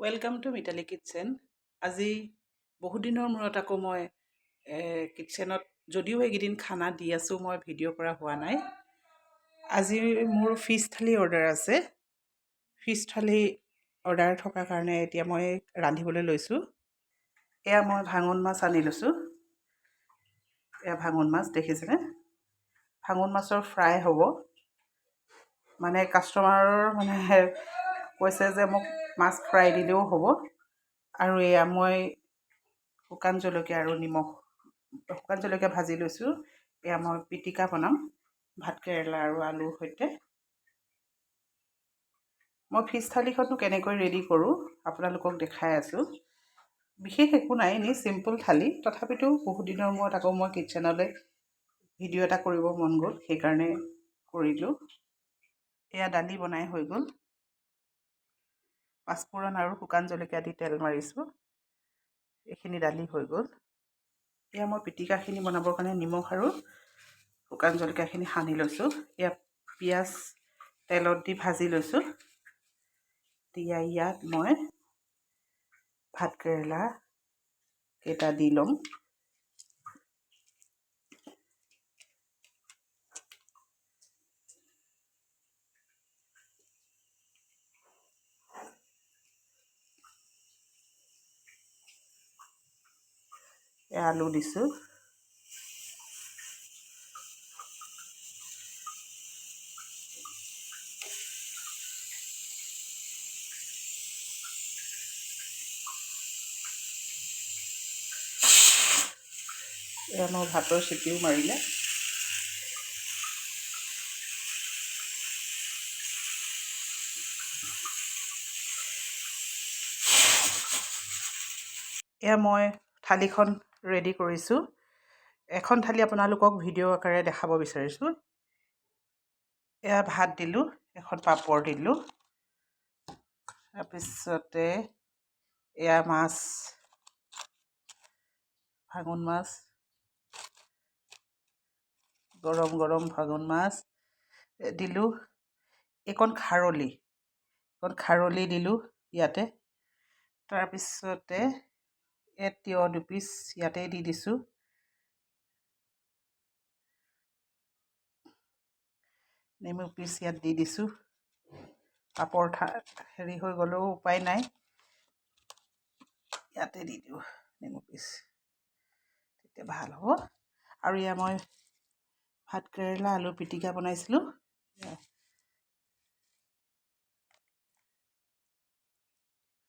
Welcome to Mitali kitchen. আজি বহুত দিনৰ মূৰত আকৌ মই কিটচেনত, যদিও এইকেইদিন খানা দি আছোঁ, মই ভিডিঅ' কৰা হোৱা নাই। আজি মোৰ ফিছ থালি অৰ্ডাৰ আছে। ফিছ থালি অৰ্ডাৰ থকাৰ কাৰণে এতিয়া মই ৰান্ধিবলৈ লৈছোঁ। এয়া মই ভাঙন মাছ আনি লৈছোঁ। এয়া ভাঙন মাছ দেখিছেনে? ভাঙন মাছৰ ফ্ৰাই হ'ব। মানে কাষ্টমাৰৰ কৈছে যে মোক মাছ ফ্ৰাই দিলেও হ'ব। আৰু এয়া মই শুকান জলকীয়া আৰু নিমখ, শুকান জলকীয়া ভাজি লৈছোঁ। এয়া মই পিটিকা বনাম ভাতকেৰেলা আৰু আলুৰ সৈতে। মই ফিছ থালিখননো কেনেকৈ ৰেডি কৰোঁ আপোনালোকক দেখাই আছোঁ। বিশেষ একো নাই, এনেই চিম্পুল থালি। তথাপিতো বহুত দিনৰ মূৰত আকৌ মই কিটচেনলৈ ভিডিঅ' এটা কৰিব মন গ'ল, সেইকাৰণে কৰিলোঁ। এয়া দালি বনাই হৈ গ'ল। পাঁচফোৰণ আৰু শুকান জলকীয়া দি তেল মাৰিছোঁ। এইখিনি দালি হৈ গ'ল। এয়া মই পিটিকাখিনি বনাবৰ কাৰণে নিমখ আৰু শুকান জলকীয়াখিনি সানি লৈছোঁ। এয়া পিঁয়াজ তেলত দি ভাজি লৈছোঁ। এতিয়া ইয়াত মই ভাতকেৰেলা কেইটা দি ল'ম। আলু দিছোঁ। এয়া মোৰ ভাতৰ চিটিও মাৰিলে। এয়া মই থালিখন ৰেডি কৰিছোঁ। এখন থালি আপোনালোকক ভিডিঅ' আকাৰে দেখাব বিচাৰিছোঁ। এয়া ভাত দিলোঁ, এখন পাপৰ দিলোঁ। তাৰপিছতে এয়া মাছ, ভাঙন মাছ, গৰম গৰম ভাঙন মাছ দিলোঁ। এইকণ খাৰলি দিলোঁ ইয়াতে। তাৰপিছতে তিয়ঁহ দুপিচ ইয়াতে দি দিছোঁ। নেমু পিচ ইয়াত দি দিছোঁ। পাপৰ হেৰি হৈ গ'লেও উপায় নাই, ইয়াতে দি দিওঁ নেমু পিচ, তেতিয়া ভাল হ'ব। আৰু এয়া মই ভাতকেৰেলা আলু পিটিকা বনাইছিলোঁ।